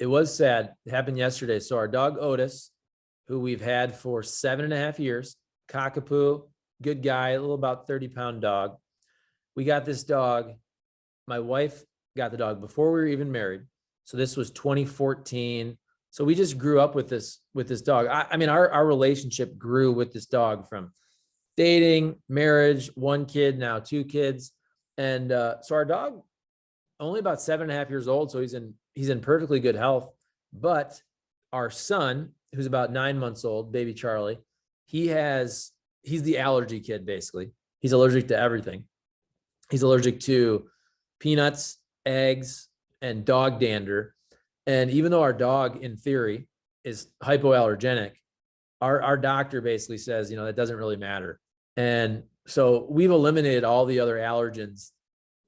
It was sad. It happened yesterday. So our dog Otis, who we've had for 7.5 years, cockapoo, good guy, a little about 30-pound dog. We got this dog. My wife got the dog before we were even married. So this was 2014. So we just grew up with this dog. I mean, our relationship grew with this dog from dating, marriage, one kid, now two kids. And so our dog, only about 7.5 years old. So he's in perfectly good health. But our son, who's about 9 months old, baby Charlie, he's the allergy kid, basically. He's allergic to everything. He's allergic to peanuts, eggs, and dog dander. And even though our dog, in theory, is hypoallergenic, our doctor basically says, that doesn't really matter. And so we've eliminated all the other allergens.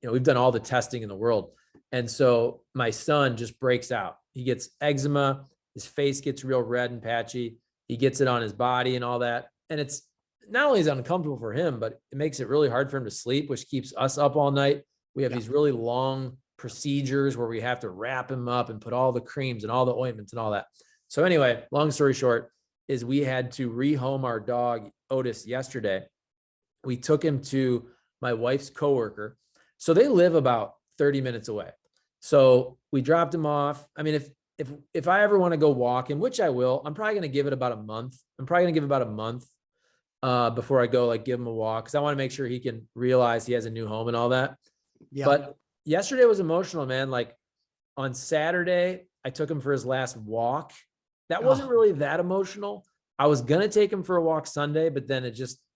We've done all the testing in the world. And so my son just breaks out. He gets eczema. His face gets real red and patchy. He gets it on his body and all that. And it's not only is it uncomfortable for him, but it makes it really hard for him to sleep, which keeps us up all night. We have these really long procedures where we have to wrap him up and put all the creams and all the ointments and all that. So anyway, long story short is we had to rehome our dog Otis yesterday. We took him to my wife's coworker. So they live about 30 minutes away. So we dropped him off. I mean, if I ever want to go walk him, which I will, I'm probably going to give it about a month. Before I go give him a walk, because I want to make sure he can realize he has a new home and all that. Yeah. But yesterday was emotional, man. Like on Saturday, I took him for his last walk. That wasn't really that emotional. I was going to take him for a walk Sunday, but then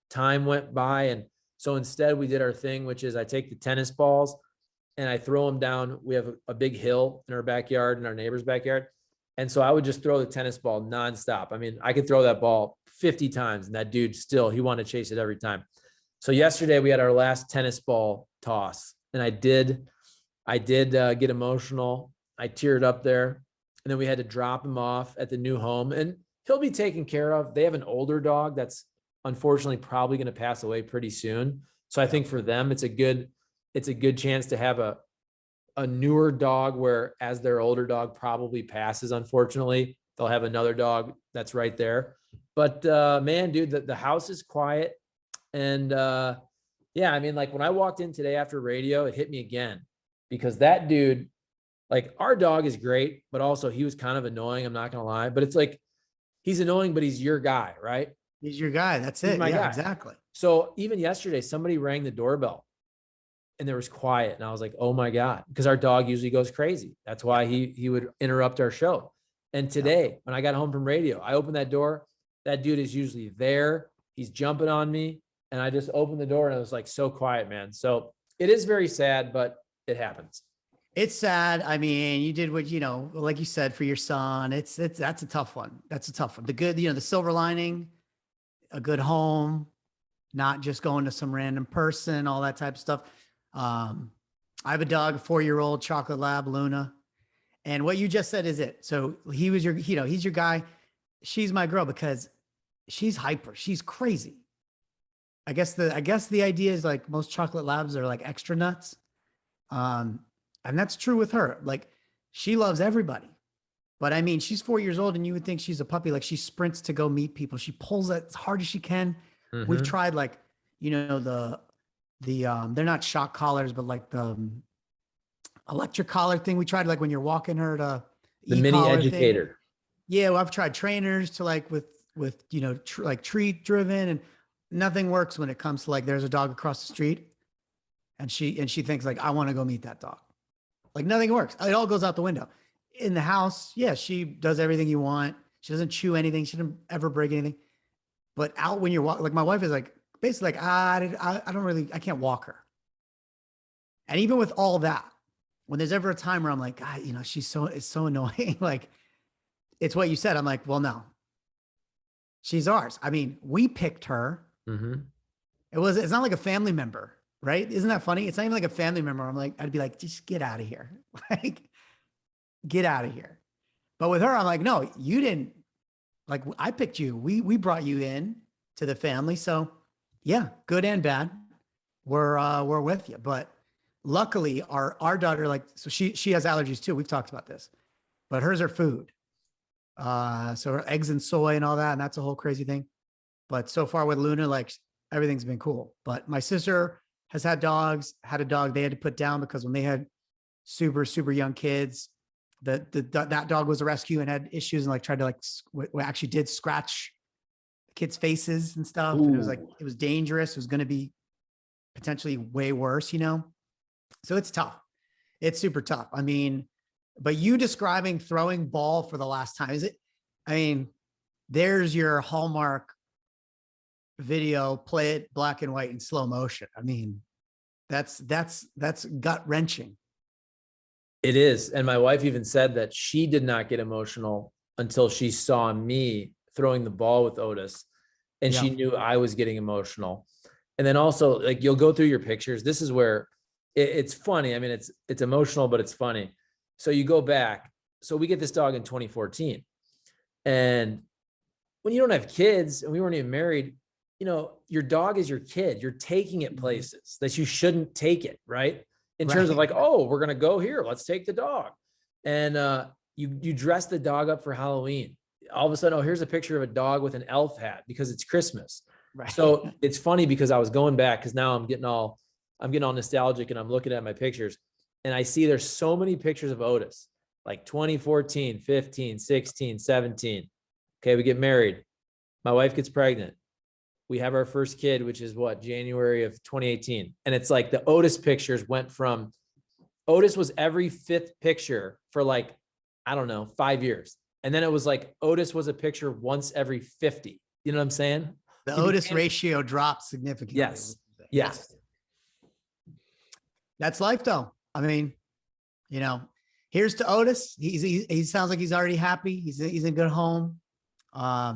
time went by. And so instead we did our thing, which is I take the tennis balls and I throw them down. We have a big hill in our backyard, in our neighbor's backyard. And so I would just throw the tennis ball nonstop. I mean, I could throw that ball 50 times and that dude he wanted to chase it every time. So yesterday we had our last tennis ball toss and I did get emotional. I teared up there and then we had to drop him off at the new home and he'll be taken care of. They have an older dog that's unfortunately probably going to pass away pretty soon. So I think for them, it's a good chance to have a newer dog where as their older dog probably passes, unfortunately, they'll have another dog that's right there. But man, dude, the house is quiet. And yeah, I mean, when I walked in today after radio, it hit me again because that dude, our dog is great, but also he was kind of annoying. I'm not going to lie, but it's he's annoying, but he's your guy, right? He's your guy. That's it. My guy. Exactly. So even yesterday, somebody rang the doorbell and there was quiet. And I was like, oh my God, because our dog usually goes crazy. That's why he would interrupt our show. And today, when I got home from radio, I opened that door. That dude is usually there. He's jumping on me. And I just opened the door and it was so quiet, man. So it is very sad, but it happens. It's sad. I mean, you did what, like you said, for your son, that's a tough one. That's a tough one. The good, the silver lining, a good home, not just going to some random person, all that type of stuff. I have a dog, a 4-year-old chocolate lab, Luna. And what you just said is it. So he was he's your guy. She's my girl because she's hyper. She's crazy. I guess the idea is most chocolate labs are extra nuts. And that's true with her. She loves everybody, but I mean, she's 4 years old and you would think she's a puppy. She sprints to go meet people. She pulls as hard as she can. Mm-hmm. We've tried the they're not shock collars, but the electric collar thing. We tried when you're walking her to the mini educator. Thing. Yeah. Well, I've tried trainers to with treat driven and nothing works when it comes to there's a dog across the street and she thinks I want to go meet that dog. Nothing works. It all goes out the window. In the house, yeah, she does everything you want. She doesn't chew anything. She doesn't ever break anything. But out when you're walking, my wife is basically I can't walk her. And even with all that, when there's ever a time where I'm God, it's so annoying. It's what you said. I'm well, no, she's ours. I mean, we picked her. Mm-hmm. It's not like a family member, right? Isn't that funny? It's not even like a family member. I'd be just get out of here. Get out of here. But with her, I'm no, you didn't I picked you. We brought you in to the family. So yeah, good and bad. We're with you. But luckily our daughter, so she has allergies too. We've talked about this. but hers are food. So her eggs and soy and all that, and that's a whole crazy thing. But so far with Luna, like everything's been cool. But my sister has had dogs, had a dog they had to put down because when they had super, super young kids, that dog was a rescue and had issues and like tried to like, actually did scratch kids' faces and stuff. And it was like, it was dangerous. It was going to be potentially way worse, you know? So it's tough. It's super tough. I mean, but you describing throwing ball for the last time, is it? I mean, there's your hallmark video, play it black and white in slow motion. I mean, that's gut wrenching. It is. And my wife even said that she did not get emotional until she saw me throwing the ball with Otis. And she knew I was getting emotional. And then also, like, you'll go through your pictures. This is where it's funny. I mean, it's emotional, but it's funny. So you go back. So we get this dog in 2014. And when you don't have kids and we weren't even married, you know, your dog is your kid. You're taking it places that you shouldn't take it, right? In terms of like, oh, we're going to go here. Let's take the dog. And you dress the dog up for Halloween. All of a sudden, oh, here's a picture of a dog with an elf hat because it's Christmas. Right. So it's funny because I was going back because now I'm getting all nostalgic and I'm looking at my pictures and I see there's so many pictures of Otis, like 2014, 15, 16, 17. Okay, we get married. My wife gets pregnant. We have our first kid, which is what, January of 2018. And it's like the Otis pictures went from, Otis was every fifth picture for like, I don't know, 5 years. And then it was like Otis was a picture once every 50. You know what I'm saying? The Otis ratio dropped significantly. Yes. Yes. That's life though. I mean, you know, here's to Otis. He sounds like he's already happy. He's in a good home. I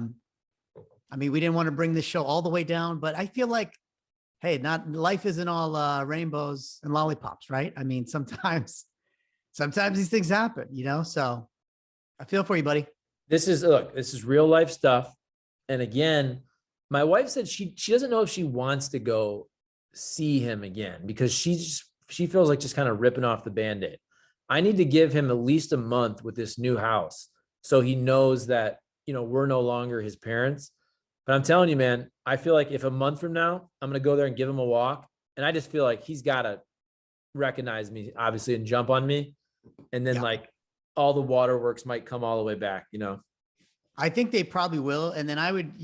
mean, we didn't want to bring this show all the way down, but I feel like, hey, life isn't all rainbows and lollipops, right? I mean, sometimes these things happen, you know? So I feel for you, buddy. This is real life stuff. And again, my wife said she doesn't know if she wants to go see him again because she feels like just kind of ripping off the Band-Aid. I need to give him at least a month with this new house so he knows that, you know, we're no longer his parents. But I'm telling you, man, I feel like if a month from now, I'm going to go there and give him a walk. And I just feel like he's got to recognize me, obviously, and jump on me. And then like all the waterworks might come all the way back, you know? I think they probably will. And then I would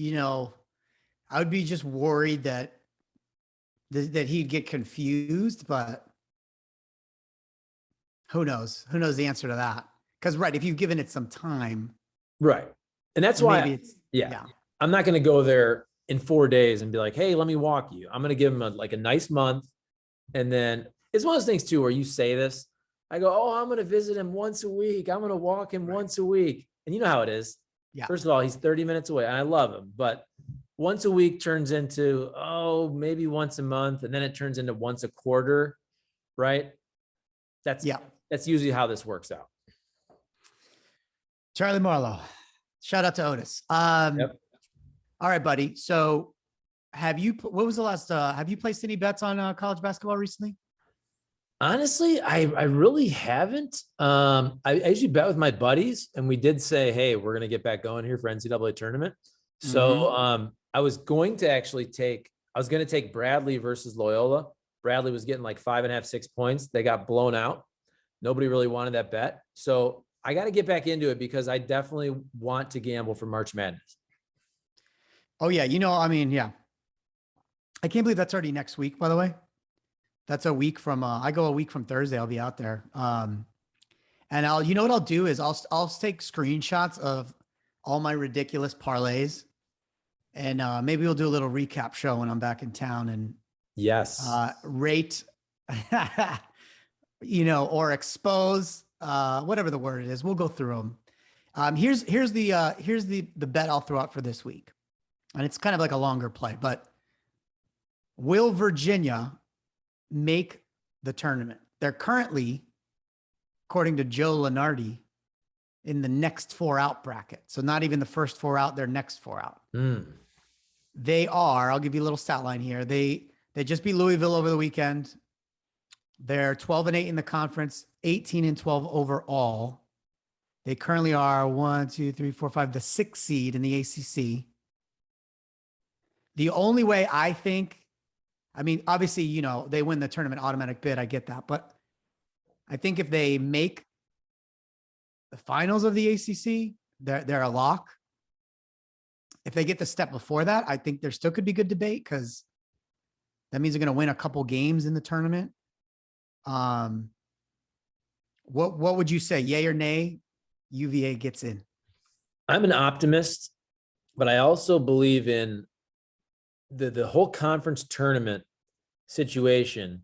be just worried that he'd get confused, but who knows? Who knows the answer to that? Because right, if you've given it some time. Right. And that's why, I'm not going to go there in 4 days and be like, hey, let me walk you. I'm going to give him a nice month. And then it's one of those things too, where you say this, I go, oh, I'm going to visit him once a week. I'm going to walk him once a week. And you know how it is. Yeah. First of all, he's 30 minutes away and I love him, but once a week turns into, oh, maybe once a month. And then it turns into once a quarter. Right. That's usually how this works out. Charlie Marlow, shout out to Otis. All right, buddy. So have you placed any bets on college basketball recently? Honestly, I really haven't. I usually bet with my buddies and we did say, hey, we're going to get back going here for NCAA tournament. So I was going to take Bradley versus Loyola. Bradley was getting like 5.5, 6 points. They got blown out. Nobody really wanted that bet. So I got to get back into it because I definitely want to gamble for March Madness. Oh yeah. You know, I mean, yeah. I can't believe that's already next week, by the way. That's a week from, I go a week from Thursday. I'll be out there. And you know what I'll do is I'll take screenshots of all my ridiculous parlays and maybe we'll do a little recap show when I'm back in town and rate, you know, or expose, whatever the word is. We'll go through them. Here's the bet I'll throw out for this week. And it's kind of like a longer play, but will Virginia make the tournament? They're currently, according to Joe Lunardi, in the next 4 out bracket. So not even the first 4 out, they're next 4 out. They are, I'll give you a little stat line here. They just beat Louisville over the weekend. They're 12-8 in the conference, 18-12 overall. They currently are 1, 2, 3, 4, 5, the 6th seed in the ACC. The only way I think, I mean, obviously, you know, they win the tournament automatic bid. I get that. But I think if they make the finals of the ACC, they're a lock. If they get the step before that, I think there still could be good debate because that means they're going to win a couple games in the tournament. What would you say? Yay or nay? UVA gets in. I'm an optimist, but I also believe in the whole conference tournament situation.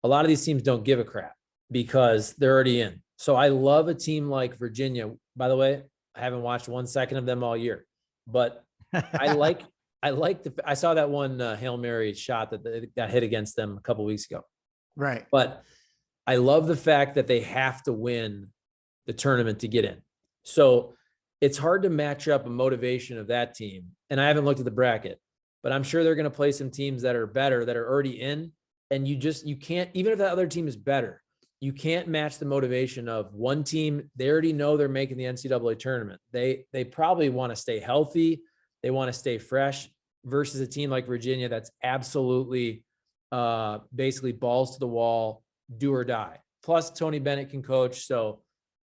A lot of these teams don't give a crap because they're already in. So I love a team like Virginia. By the way, I haven't watched 1 second of them all year, but I saw that one Hail Mary shot that got hit against them a couple weeks ago. Right. But I love the fact that they have to win the tournament to get in. So it's hard to match up a motivation of that team. And I haven't looked at the bracket, but I'm sure they're going to play some teams that are better, that are already in. And you can't, even if that other team is better, you can't match the motivation of one team. They already know they're making the NCAA tournament. They probably want to stay healthy. They want to stay fresh versus a team like Virginia that's absolutely basically balls to the wall, do or die. Plus Tony Bennett can coach. So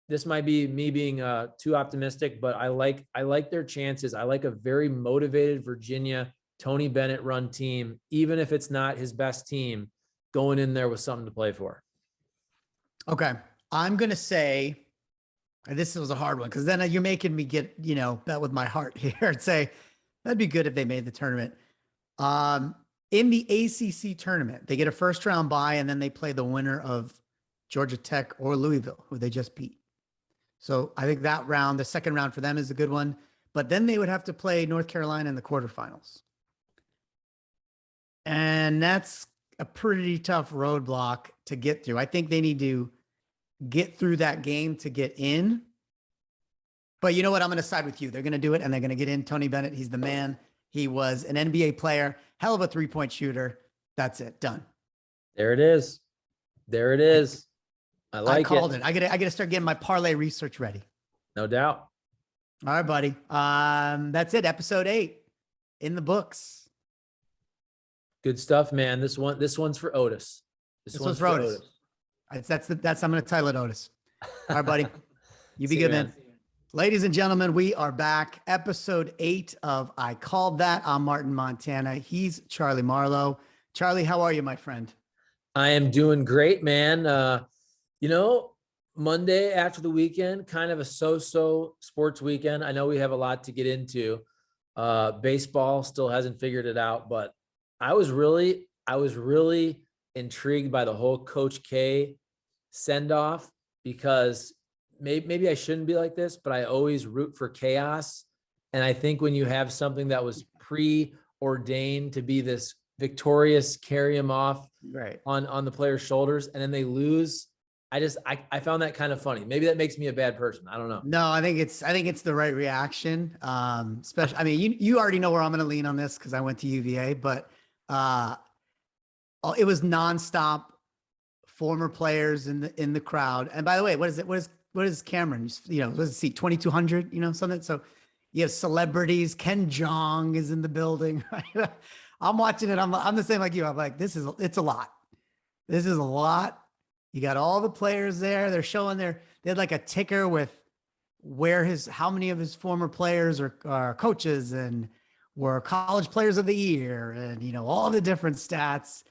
this might be me being too optimistic, but I like their chances. I like a very motivated Virginia, Tony Bennett run team, even if it's not his best team, going in there with something to play for. Okay. I'm going to say, and this was a hard one because then you're making me get, you know, bet with my heart here and say, that'd be good if they made the tournament. In the ACC tournament, they get a first round bye and then they play the winner of Georgia Tech or Louisville, who they just beat. So I think that round, the second round for them is a good one, but then they would have to play North Carolina in the quarterfinals. And that's a pretty tough roadblock to get through. I think they need to get through that game to get in. But you know what? I'm going to side with you. They're going to do it and they're going to get in. Tony Bennett, he's the man. He was an NBA player, hell of a three-point shooter. That's it. Done. There it is. There it is. I called it. I gotta start getting my parlay research ready. No doubt. All right, buddy. That's it. Episode 8 in the books. Good stuff, man. This one's for Otis. This one's for Otis. That's I'm gonna title it Otis. All right, buddy. You be good, man. Ladies and gentlemen, we are back. Episode 8 of I Called That. I'm Martin Montana. He's Charlie Marlow. Charlie, how are you, my friend? I am doing great, man. Monday after the weekend, kind of a so-so sports weekend. I know we have a lot to get into. Baseball still hasn't figured it out, but I was really intrigued by the whole Coach K send-off because maybe I shouldn't be like this, but I always root for chaos. And I think when you have something that was preordained to be this victorious carry him off right on the player's shoulders and then they lose, I found that kind of funny. Maybe that makes me a bad person. I don't know. No, I think it's the right reaction. Especially, I mean, you already know where I'm going to lean on this because I went to UVA, but it was nonstop former players in the crowd. And by the way, what is Cameron? You know, let's see, 2,200, you know, something. So you have celebrities. Ken Jeong is in the building. Right? I'm watching it. I'm the same like you. I'm like, it's a lot. This is a lot. You got all the players there. They're showing they had like a ticker with how many of his former players are coaches and were college players of the year and, you know, all the different stats.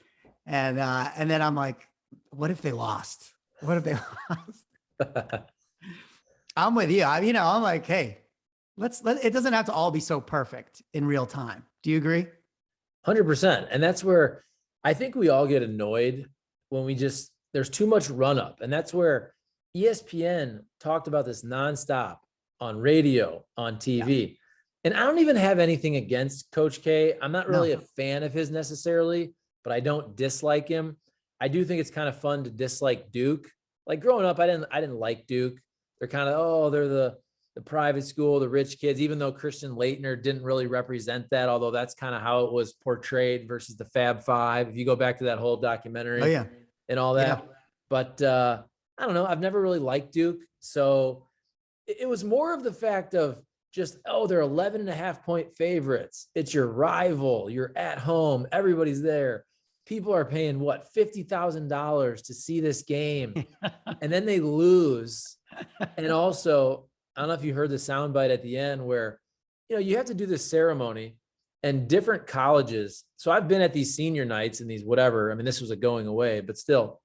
And then I'm like, what if they lost? What if they lost? I'm with you. I'm like, hey, it doesn't have to all be so perfect in real time. Do you agree? 100%. And that's where I think we all get annoyed when there's too much run up. And that's where ESPN talked about this nonstop on radio, on TV. Yeah. And I don't even have anything against Coach K. I'm not really a fan of his necessarily, but I don't dislike him. I do think it's kind of fun to dislike Duke. Like growing up, I didn't like Duke. They're kind of, they're the private school, the rich kids, even though Christian Laettner didn't really represent that, although that's kind of how it was portrayed versus the Fab Five. If you go back to that whole documentary and all that. Yeah. But I don't know. I've never really liked Duke. So it was more of the fact of just, oh, they're 11.5 point favorites. It's your rival. You're at home. Everybody's there. People are paying what, $50,000 to see this game. And then they lose. And also, I don't know if you heard the soundbite at the end where, you have to do this ceremony and different colleges. So I've been at these senior nights and these whatever. I mean, this was a going away, but still,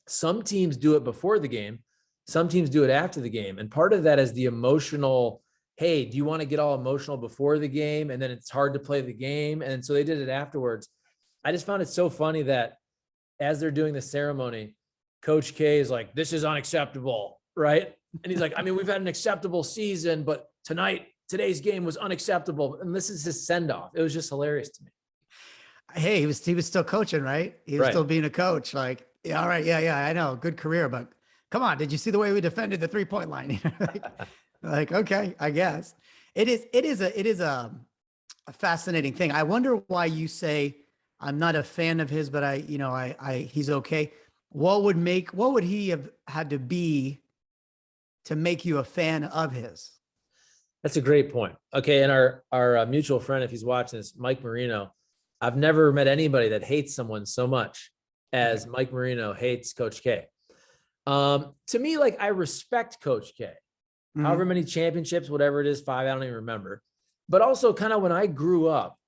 some teams do it before the game. Some teams do it after the game. And part of that is the emotional, hey, do you want to get all emotional before the game? And then it's hard to play the game. And so they did it afterwards. I just found it so funny that as they're doing the ceremony, Coach K is like, this is unacceptable, right? And he's like, I mean, we've had an acceptable season, but today's game was unacceptable. And this is his send-off. It was just hilarious to me. Hey, he was still coaching, right? He was still being a coach. Like, yeah, all right, yeah, I know, good career, but come on, did you see the way we defended the 3-point line? like, okay, I guess it is a fascinating thing. I wonder why you say I'm not a fan of his, but he's okay. What would he have had to be to make you a fan of his? That's a great point. Okay. And our mutual friend, if he's watching this, Mike Marino, I've never met anybody that hates someone so much as Mike Marino hates Coach K. To me, like, I respect Coach K. Mm-hmm. However many championships, whatever it is, 5, I don't even remember. But also kind of when I grew up,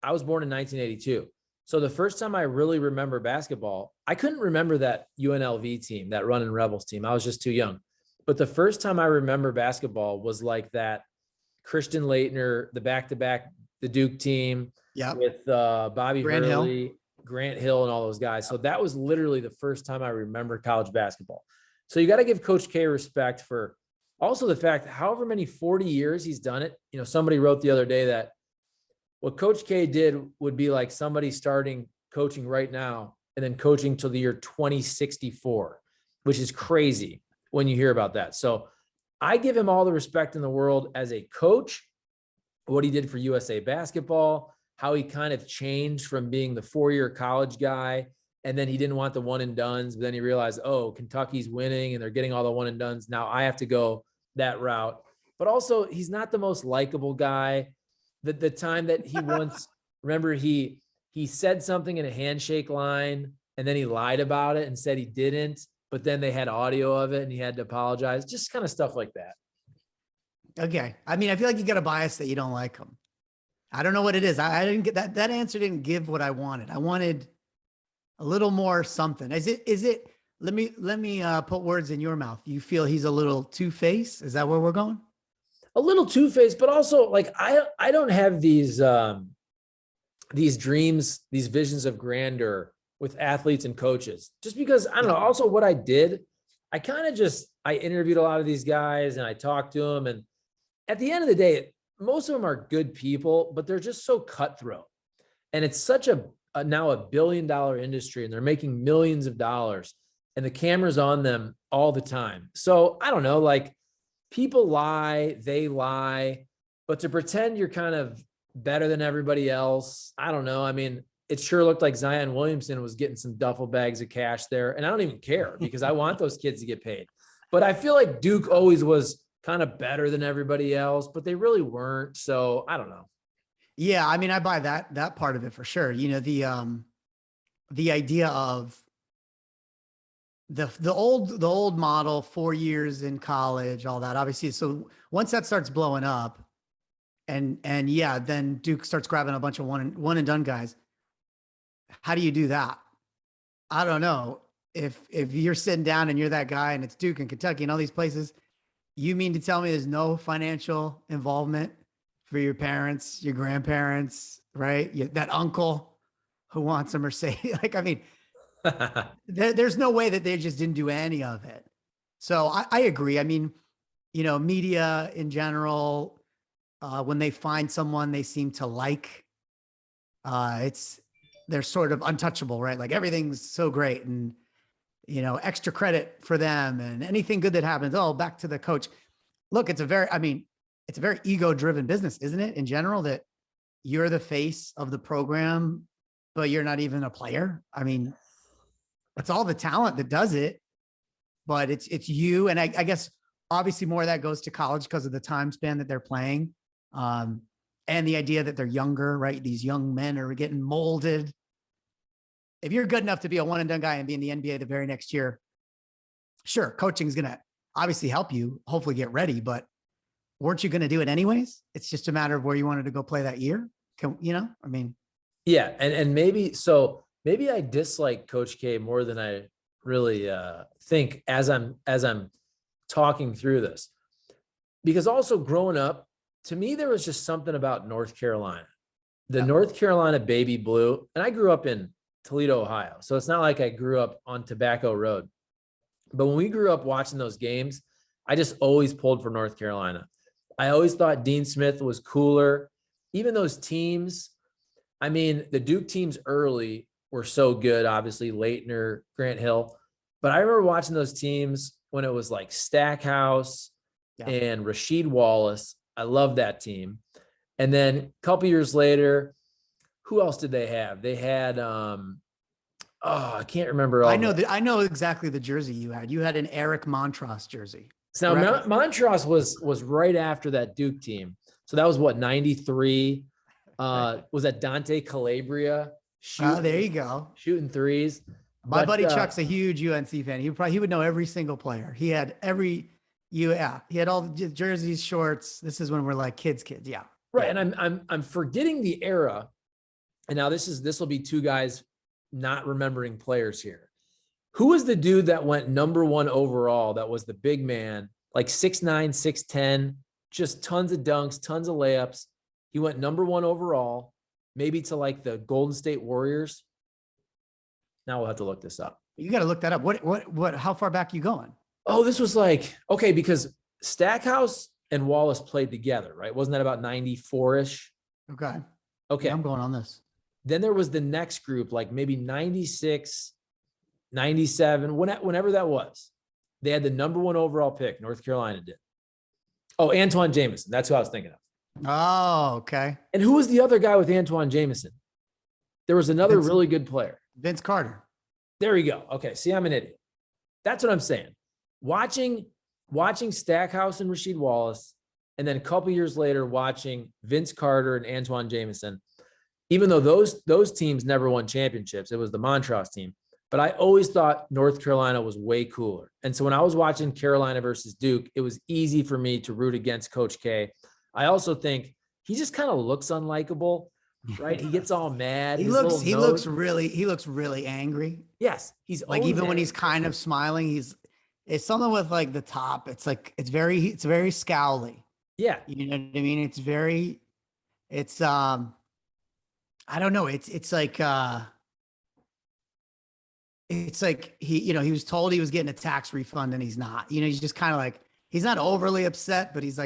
I was born in 1982. So the first time I really remember basketball, I couldn't remember that UNLV team, that Runnin' Rebels team. I was just too young. But the first time I remember basketball was like that Christian Laettner, the back-to-back, the Duke team with Bobby Hurley, Grant Hill, and all those guys. So that was literally the first time I remember college basketball. So you got to give Coach K respect for also the fact that however many 40 years he's done it. Somebody wrote the other day that what Coach K did would be like somebody starting coaching right now and then coaching till the year 2064, which is crazy when you hear about that. So I give him all the respect in the world as a coach, what he did for USA basketball, how he kind of changed from being the 4-year college guy. And then he didn't want the one and dones, but then he realized, oh, Kentucky's winning and they're getting all the one and dones. Now I have to go that route. But also he's not the most likable guy. The time that he once, remember he said something in a handshake line and then he lied about it and said he didn't, but then they had audio of it and he had to apologize. Just kind of stuff like that. Okay. I mean, I feel like you got a bias that you don't like him. I don't know what it is. I didn't get that. That answer didn't give what I wanted. I wanted a little more something. Is it, let me put words in your mouth. You feel he's a little two-faced? Is that where we're going? A little two-faced, but also like, I don't have these dreams, these visions of grandeur with athletes and coaches, just because I don't know. Also what I did, I interviewed a lot of these guys and I talked to them. And at the end of the day, most of them are good people, but they're just so cutthroat. And it's such now a $1 billion industry and they're making millions of dollars and the camera's on them all the time. So I don't know, like people lie, they lie, but to pretend you're kind of better than everybody else, I don't know. I mean, it sure looked like Zion Williamson was getting some duffel bags of cash there. And I don't even care because I want those kids to get paid. But I feel like Duke always was kind of better than everybody else, but they really weren't. So I don't know. Yeah. I mean, I buy that part of it for sure. The idea of the old model, 4 years in college, all that obviously. So once that starts blowing up and yeah, then Duke starts grabbing a bunch of one and done guys. How do you do that? I don't know. If you're sitting down and you're that guy and it's Duke and Kentucky and all these places, you mean to tell me there's no financial involvement for your parents, your grandparents, right? That uncle who wants a Mercedes. Like, I mean, there's no way that they just didn't do any of it. So I agree. I mean, media in general, when they find someone they seem to like, they're sort of untouchable, right? Like everything's so great and, extra credit for them and anything good that happens. Oh, back to the coach. Look, it's a very ego driven business, isn't it? In general, that you're the face of the program, but you're not even a player. I mean, it's all the talent that does it, but it's you. And I guess Obviously more of that goes to college because of the time span that they're playing. And the idea that they're younger, right? These young men are getting molded. If you're good enough to be a one and done guy and be in the NBA the very next year, sure, coaching is going to obviously help you hopefully get ready, but weren't you going to do it anyways? It's just a matter of where you wanted to go play that year. I mean, Yeah. And maybe I dislike Coach K more than I really think as I'm talking through this, because also growing up, to me, there was just something about North Carolina, the North Carolina baby blue. And I grew up in Toledo, Ohio. So it's not like I grew up on Tobacco Road. But when we grew up watching those games, I just always pulled for North Carolina. I always thought Dean Smith was cooler. Even those teams, I mean, the Duke teams early were so good, obviously, Leitner, Grant Hill. But I remember watching those teams when it was like Stackhouse and Rasheed Wallace. I love that team. And then a couple years later, who else did they have? They had, I can't remember. I know exactly the jersey you had. You had an Eric Montross jersey. So now Montross was right after that Duke team. So that was what, 93? Was that Dante Calabria? There you go. Shooting threes. My buddy Chuck's a huge UNC fan. He would know every single player. He had he had all the jerseys, shorts. This is when we're like kids. Yeah. Right. And I'm forgetting the era. And now this will be two guys not remembering players here. Who was the dude that went number 1 overall? That was the big man, like 6'9", 6'10", just tons of dunks, tons of layups. He went number 1 overall, maybe to like the Golden State Warriors. Now we'll have to look this up. You got to look that up. How far back are you going? Oh, this was like, okay, because Stackhouse and Wallace played together, right? Wasn't that about 94-ish? Okay. Okay. Yeah, I'm going on this. Then there was the next group, like maybe 96, 97, whenever that was. They had the number 1 overall pick. North Carolina did. Oh, Antoine Jamison. That's who I was thinking of. Oh, okay. And who was the other guy with Antoine Jamison? There was another really good player. Vince Carter. There you go. Okay. See, I'm an idiot. That's what I'm saying. Watching Stackhouse and Rasheed Wallace, and then a couple years later, watching Vince Carter and Antoine Jamison, even though those teams never won championships, it was the Montross team. But I always thought North Carolina was way cooler. And so when I was watching Carolina versus Duke, it was easy for me to root against Coach K. I also think he just kind of looks unlikable, right? He gets all mad. He looks really angry. Yes. He's like, even angry. When he's kind of smiling, it's something with like the top. It's like, it's very scowly. Yeah. You know what I mean? I don't know. It's like he was told he was getting a tax refund and he's not. He's just kind of like, he's not overly upset, but he's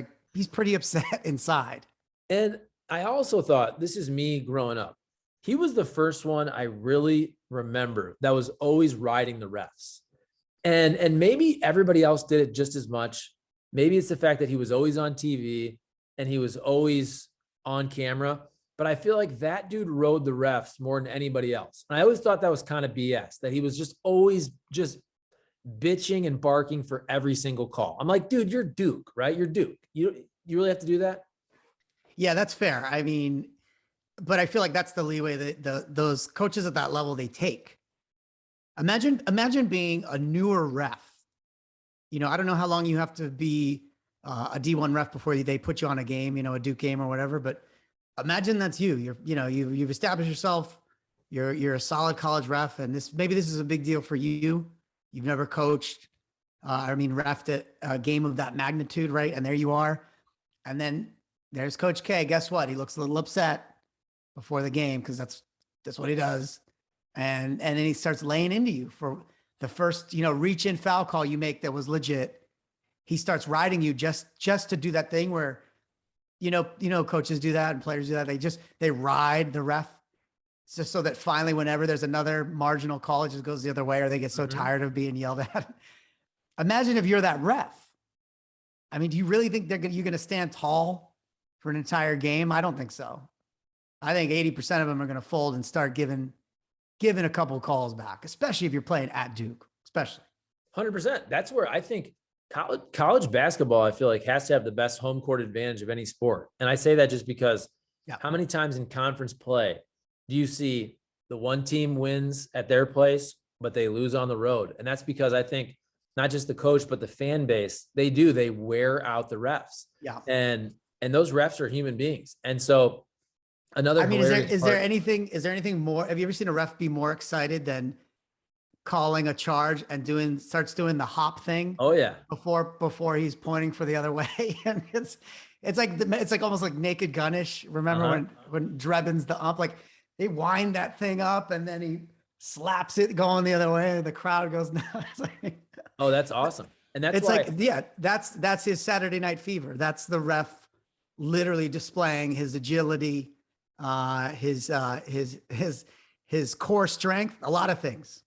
pretty upset inside. And I also thought, this is me growing up, he was the first one I really remember that was always riding the refs. And maybe everybody else did it just as much. Maybe it's the fact that he was always on TV and he was always on camera. But I feel like that dude rode the refs more than anybody else. And I always thought that was kind of BS, that he was just always just bitching and barking for every single call. I'm like, dude, you're Duke, right? You're Duke. You really have to do that? Yeah, that's fair. I mean, but I feel like that's the leeway that those coaches at that level, they take. Imagine being a newer ref. I don't know how long you have to be a D1 ref before they put you on a game, a Duke game or whatever, but imagine that's you. You've established yourself. You're a solid college ref, and maybe this is a big deal for you. You've never coached, refed at a game of that magnitude, right? And there you are. And then there's Coach K. Guess what? He looks a little upset before the game because that's what he does. And then he starts laying into you for the first, reach in foul call you make that was legit. He starts riding you just to do that thing where, coaches do that and players do that. They ride the ref just so that finally, whenever there's another marginal call, it just goes the other way, or they get so tired of being yelled at. Imagine if you're that ref. I mean, do you really think you're going to stand tall for an entire game? I don't think so. I think 80% of them are going to fold and start giving a couple calls back, especially if you're playing at Duke, especially. 100%. That's where I think college basketball, I feel like, has to have the best home court advantage of any sport. And I say that just because how many times in conference play do you see the one team wins at their place, but they lose on the road? And that's because I think not just the coach, but the fan base, they wear out the refs. Yeah. And those refs are human beings. And so another, I mean, is there anything more? Have you ever seen a ref be more excited than calling a charge and starts doing the hop thing? Oh yeah. Before he's pointing for the other way. And it's like almost like Naked Gunish. Remember when Drebin's the ump, like they wind that thing up and then he slaps it going the other way and the crowd goes nuts. Oh, that's awesome. And that's that's his Saturday Night Fever. That's the ref literally displaying his agility, his core strength, a lot of things.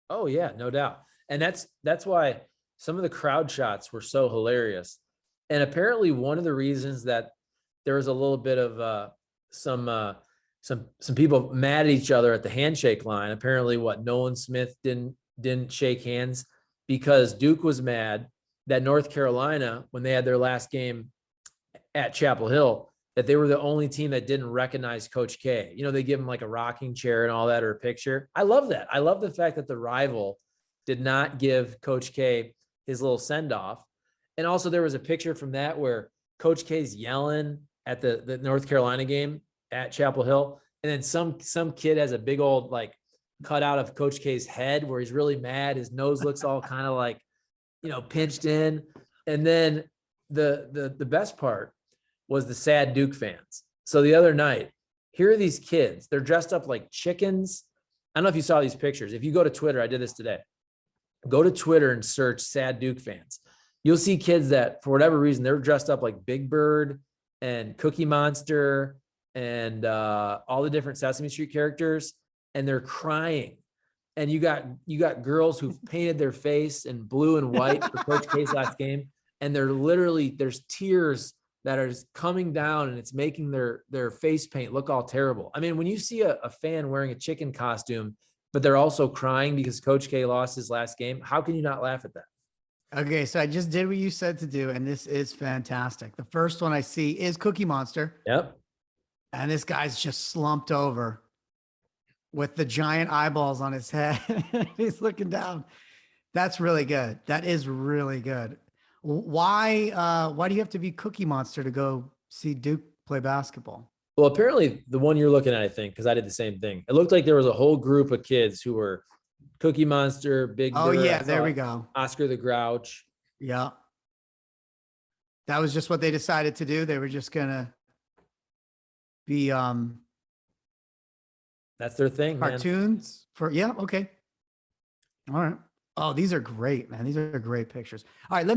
Oh yeah, no doubt. And that's why some of the crowd shots were so hilarious. And apparently one of the reasons that there was a little bit of some people mad at each other at the handshake line. Apparently Nolan Smith didn't shake hands because Duke was mad that North Carolina, when they had their last game at Chapel Hill, that they were the only team that didn't recognize Coach K. You know, they give him like a rocking chair and all that, or a picture. I love that. I love the fact that the rival did not give Coach K his little send off. And also there was a picture from that where Coach K's yelling at the North Carolina game at Chapel Hill. And then some kid has a big old like cutout of Coach K's head where he's really mad. His nose looks all kind of like, pinched in. And then the best part was the sad Duke fans. So the other night, here are these kids. They're dressed up like chickens. I don't know if you saw these pictures. If you go to Twitter, I did this today. Go to Twitter and search sad Duke fans. You'll see kids that, for whatever reason, they're dressed up like Big Bird and Cookie Monster and all the different Sesame Street characters, and they're crying. And you got girls who've painted their face in blue and white for Coach K's last game, and there's tears that are just coming down, and it's making their face paint look all terrible. I mean, when you see a fan wearing a chicken costume, but they're also crying because Coach K lost his last game, how can you not laugh at that? Okay, so I just did what you said to do, and this is fantastic. The first one I see is Cookie Monster. Yep. And this guy's just slumped over with the giant eyeballs on his head. He's looking down. That's really good. That is really good. Why do you have to be Cookie Monster to go see Duke play basketball? Well, apparently the one you're looking at, I think, because I did the same thing. It looked like there was a whole group of kids who were Cookie Monster, Big Bird. Oh yeah, there we go. Oscar the Grouch. Yeah. That was just what they decided to do. They were just gonna be that's their thing. Cartoons for okay. All right. Oh, these are great, man. These are great pictures. All right,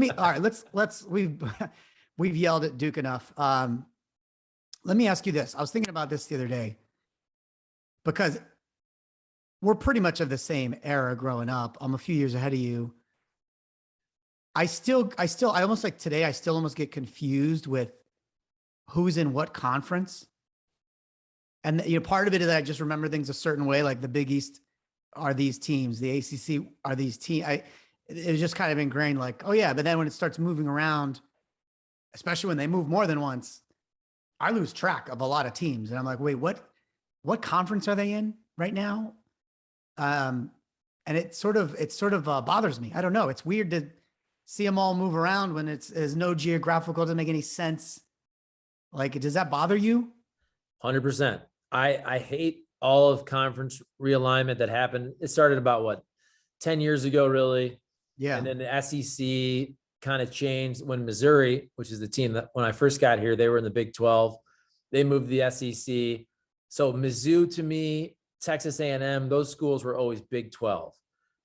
let's we've yelled at Duke enough. Let me ask you this. I was thinking about this the other day because we're pretty much of the same era growing up. I'm a few years ahead of you. I almost like today, I still almost get confused with who's in what conference. And part of it is I just remember things a certain way, like the Big East are these teams, the ACC are these teams. It was just kind of ingrained like, oh yeah. But then when it starts moving around, especially when they move more than once, I lose track of a lot of teams. And I'm like, wait, what conference are they in right now? And it sort of bothers me. I don't know. It's weird to see them all move around when there's no geographical, doesn't make any sense. Like, does that bother you? 100%. I hate all of conference realignment that happened. It started about 10 years ago, really. Yeah. And then the SEC kind of changed when Missouri, which is the team that when I first got here, they were in the Big 12. They moved to the SEC. So Mizzou, to me, Texas A&M, those schools were always Big 12.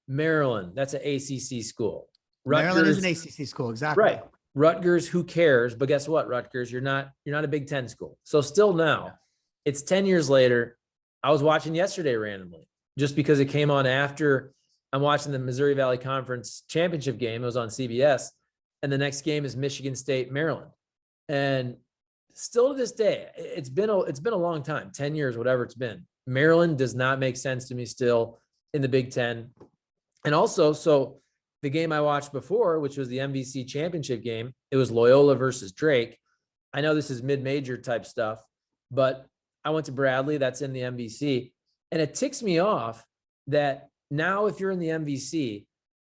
Maryland, that's an ACC school. Maryland is an ACC school, exactly. Right. Rutgers, who cares? But guess what, Rutgers, you're not a Big 10 school. So still now, it's 10 years later. I was watching yesterday randomly, just because it came on after I'm watching the Missouri Valley Conference championship game. It was on CBS. And the next game is Michigan State, Maryland. And still to this day, it's been a long time, 10 years, whatever it's been. Maryland does not make sense to me still in the Big 10. And also, so the game I watched before, which was the MVC championship game, it was Loyola versus Drake. I know this is mid-major type stuff, but I went to Bradley, that's in the MVC, and it ticks me off that now if you're in the MVC,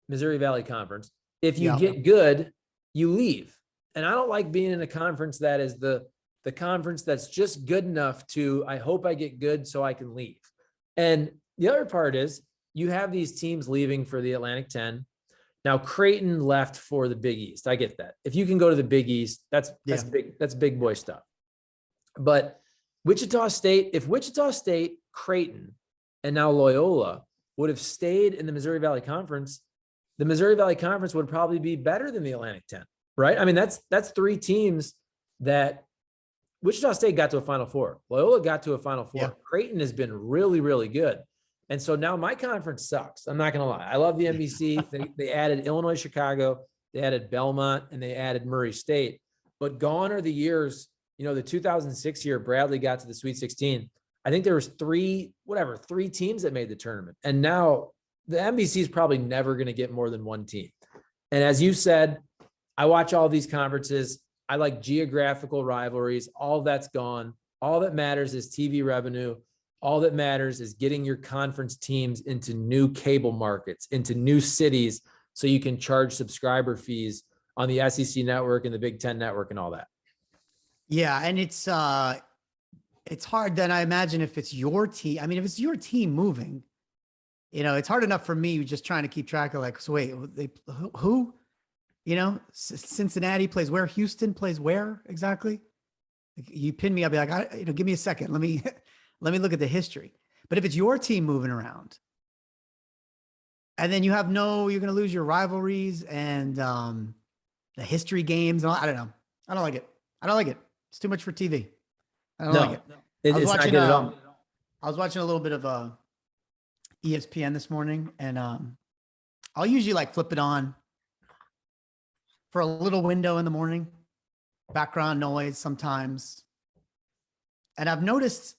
Missouri Valley Conference, if you get good, you leave. And I don't like being in a conference that is the conference that's just good enough to, I hope I get good so I can leave. And the other part is you have these teams leaving for the Atlantic 10. Now Creighton left for the Big East. I get that. If you can go to the Big East, that's big boy stuff. But Wichita State, if Wichita State, Creighton, and now Loyola would have stayed in the Missouri Valley Conference, the Missouri Valley Conference would probably be better than the Atlantic 10, right? I mean, that's three teams that Wichita State got to a Final Four. Loyola got to a Final Four. Yeah. Creighton has been really, really good. And so now my conference sucks. I'm not going to lie. I love the MVC. They added Illinois, Chicago, they added Belmont, and they added Murray State. But gone are the years, the 2006 year, Bradley got to the Sweet 16. I think there was three teams that made the tournament. And now the MVC is probably never going to get more than one team. And as you said, I watch all these conferences. I like geographical rivalries. All that's gone. All that matters is TV revenue. All that matters is getting your conference teams into new cable markets, into new cities, so you can charge subscriber fees on the SEC network and the Big Ten network and all that. Yeah. And it's hard then, I imagine, if it's your team. I mean, if it's your team moving, it's hard enough for me just trying to keep track of so wait, who, Cincinnati plays where, Houston plays where exactly? You pin me, I'll be like, give me a second. Let me look at the history. But if it's your team moving around, and then you're going to lose your rivalries and the history games. I don't know. I don't like it. It's too much for TV. I don't like it. It's not good at all. I was watching a little bit of ESPN this morning, and I'll usually flip it on for a little window in the morning, background noise sometimes. And I've noticed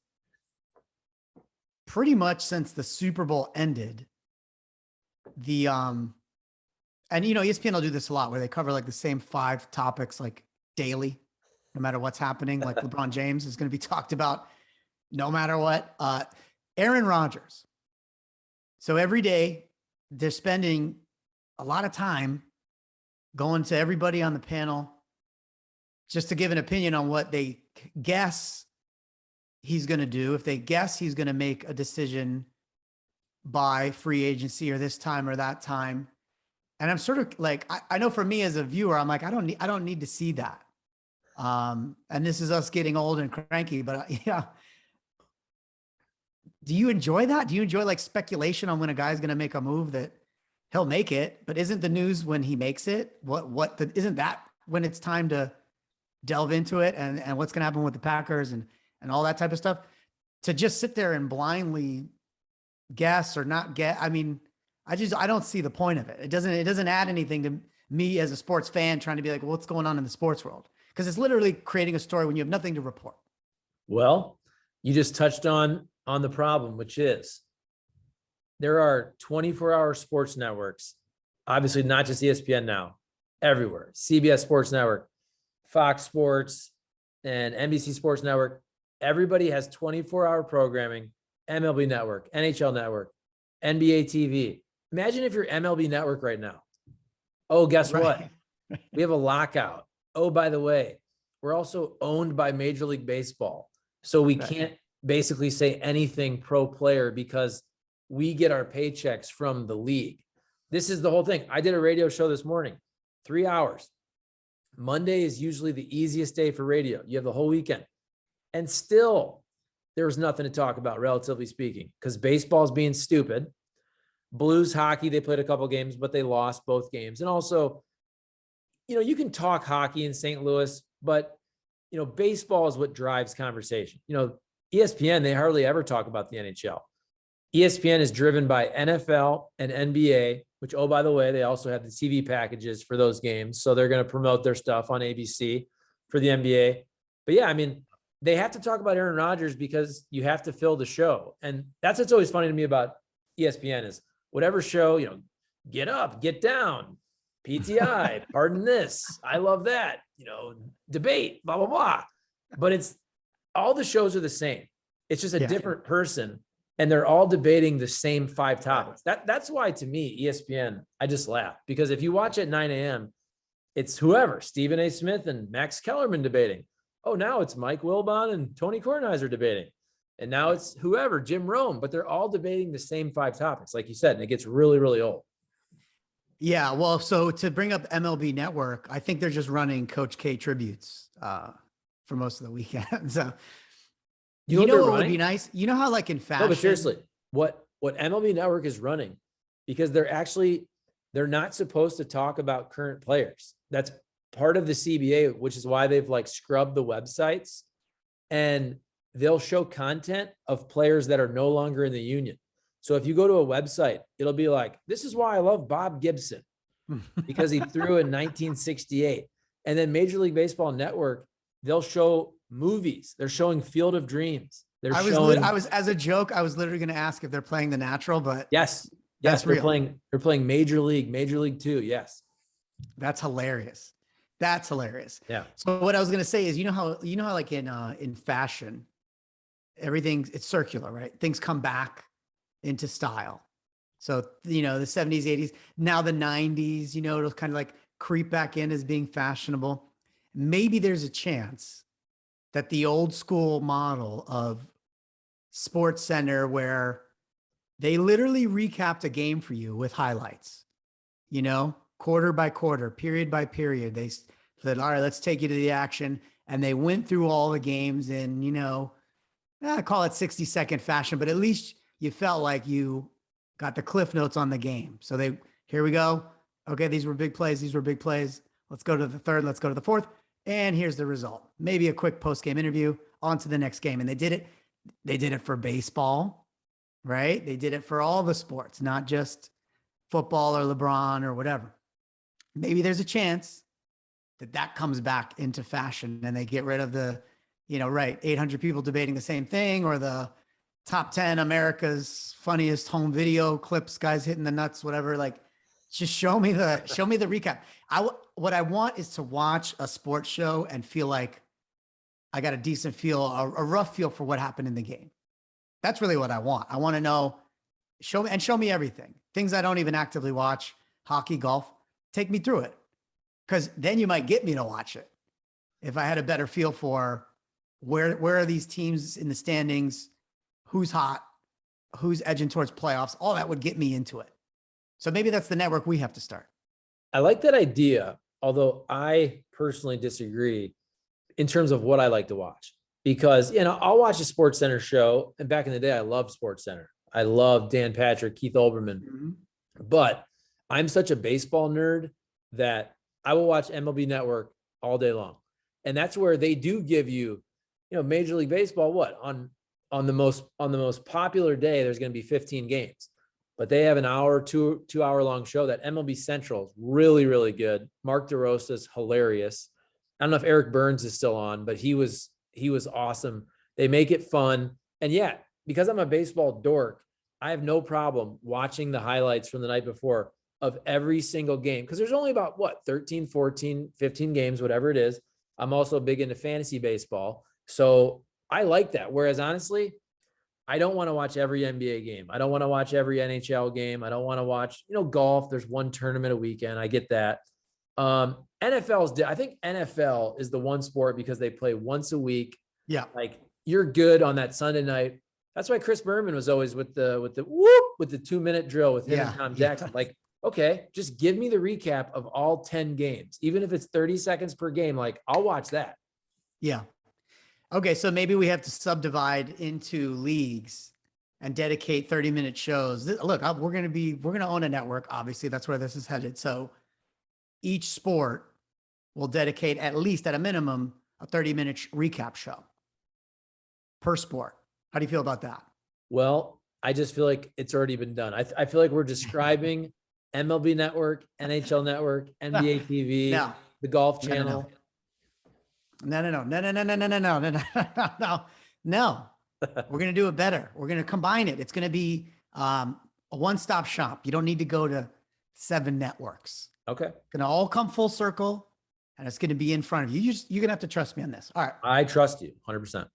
pretty much since the Super Bowl ended, and ESPN will do this a lot where they cover the same 5 topics daily, no matter what's happening. Like LeBron James is going to be talked about no matter what. Aaron Rodgers. So every day they're spending a lot of time going to everybody on the panel just to give an opinion on what they guess he's going to do. If they guess he's going to make a decision by free agency or this time or that time. And I'm sort of I know for me as a viewer, I'm like, I don't need to see that. And this is us getting old and cranky, but yeah. Do you enjoy that? Do you enjoy speculation on when a guy's going to make a move that he'll make it, but isn't the news when he makes it? Isn't that when it's time to delve into it and what's going to happen with the Packers and all that type of stuff? To just sit there and blindly guess or not get. I mean, I don't see the point of it. It doesn't add anything to me as a sports fan trying to be like, well, what's going on in the sports world? Because it's literally creating a story when you have nothing to report. Well, you just touched on the problem, which is there are 24-hour sports networks, obviously not just ESPN now, everywhere. CBS Sports Network, Fox Sports, and NBC Sports Network. Everybody has 24-hour programming, MLB Network, NHL Network, NBA TV. Imagine if you're MLB Network right now. Oh, guess what? We have a lockout. Oh, by the way, we're also owned by Major League Baseball. So we can't basically say anything pro player because we get our paychecks from the league. This is the whole thing. I did a radio show this morning, 3 hours. Monday is usually the easiest day for radio. You have the whole weekend. And still, there was nothing to talk about, relatively speaking, because baseball's being stupid. Blues hockey, they played a couple games, but they lost both games. And also, you can talk hockey in St. Louis, but, baseball is what drives conversation. ESPN, they hardly ever talk about the NHL. ESPN is driven by NFL and NBA, which, oh, by the way, they also have the TV packages for those games. So they're going to promote their stuff on ABC for the NBA. But yeah, I mean, they have to talk about Aaron Rodgers because you have to fill the show. And that's what's always funny to me about ESPN is whatever show, get up, get down, PTI, pardon this. I love that, debate, blah, blah, blah. But it's all the shows are the same. It's just a different person. And they're all debating the same 5 topics. That's why, to me, ESPN, I just laugh, because if you watch at 9 a.m., it's whoever, Stephen A. Smith and Max Kellerman debating. Oh, now it's Mike Wilbon and Tony Kornheiser debating. And now it's whoever, Jim Rome, but they're all debating the same 5 topics, like you said, and it gets really, really old. Yeah. Well, so to bring up MLB Network, I think they're just running Coach K tributes for most of the weekend. So you know what would be nice? You know how like in fashion. No, but seriously, what MLB Network is running, because they're not supposed to talk about current players. That's part of the CBA, which is why they've like scrubbed the websites, and they'll show content of players that are no longer in the union. So if you go to a website, it'll be like, this is why I love Bob Gibson, because he threw in 1968. And then Major League Baseball Network, they'll show movies. They're showing Field of Dreams. I was as a joke, I was literally going to ask if they're playing The Natural, but yes, they're playing Major League 2. Yes. That's hilarious. That's hilarious. Yeah. So what I was going to say is, you know how like in fashion, it's circular, right? Things come back into style. So, the 70s, 80s, now the 90s, it'll kind of like creep back in as being fashionable. Maybe there's a chance that the old school model of Sports Center, where they literally recapped a game for you with highlights, quarter by quarter, period by period. They said, all right, let's take you to the action. And they went through all the games in, I call it 60-second fashion, but at least you felt like you got the cliff notes on the game. So here we go. Okay, these were big plays. These were big plays. Let's go to the third. Let's go to the fourth. And here's the result. Maybe a quick post-game interview, on to the next game. And they did it. They did it for baseball, right? They did it for all the sports, not just football or LeBron or whatever. Maybe there's a chance that comes back into fashion and they get rid of the, 800 people debating the same thing, or the top 10 America's funniest home video clips, guys hitting the nuts, whatever. Like, just show me the recap. What I want is to watch a sports show and feel like I got a decent feel, a rough feel for what happened in the game. That's really what I want. I want to know, show me everything. Things I don't even actively watch, hockey, golf, take me through it. Because then you might get me to watch it. If I had a better feel for where are these teams in the standings, who's hot, who's edging towards playoffs, all that would get me into it. So maybe that's the network we have to start. I like that idea, although I personally disagree in terms of what I like to watch, because, I'll watch a Sports Center show. And back in the day, I loved Sports Center. I loved Dan Patrick, Keith Olbermann, but I'm such a baseball nerd that I will watch MLB Network all day long. And that's where they do give you, Major League Baseball, on the most popular day, there's going to be 15 games, but they have an hour, 2 hour long show. That MLB Central is really, really good. Mark DeRosa is hilarious. I don't know if Eric Burns is still on, but he was awesome. They make it fun. And yeah, because I'm a baseball dork, I have no problem watching the highlights from the night before of every single game. Cause there's only about 13, 14, 15 games, whatever it is. I'm also big into fantasy baseball. So I like that. Whereas honestly, I don't want to watch every NBA game. I don't want to watch every NHL game. I don't want to watch, golf. There's one tournament a weekend. I get that. I think NFL is the one sport because they play once a week. Yeah. Like, you're good on that Sunday night. That's why Chris Berman was always with the 2-minute drill with him and Tom Jackson. Yeah. Like, okay, just give me the recap of all 10 games. Even if it's 30 seconds per game, like, I'll watch that. Yeah. Okay. So maybe we have to subdivide into leagues and dedicate 30-minute shows. Look, we're going to own a network. Obviously, that's where this is headed. So each sport will dedicate, at least at a minimum, a 30-minute recap show per sport. How do you feel about that? Well, I just feel like it's already been done. I feel like we're describing MLB Network, NHL Network, NBA TV, the Golf Channel. No. We're going to do it better. We're going to combine it. It's going to be a one-stop shop. You don't need to go to 7 networks. Okay. Gonna all come full circle, and it's gonna be in front of you. You're gonna have to trust me on this. All right. I trust you 100%.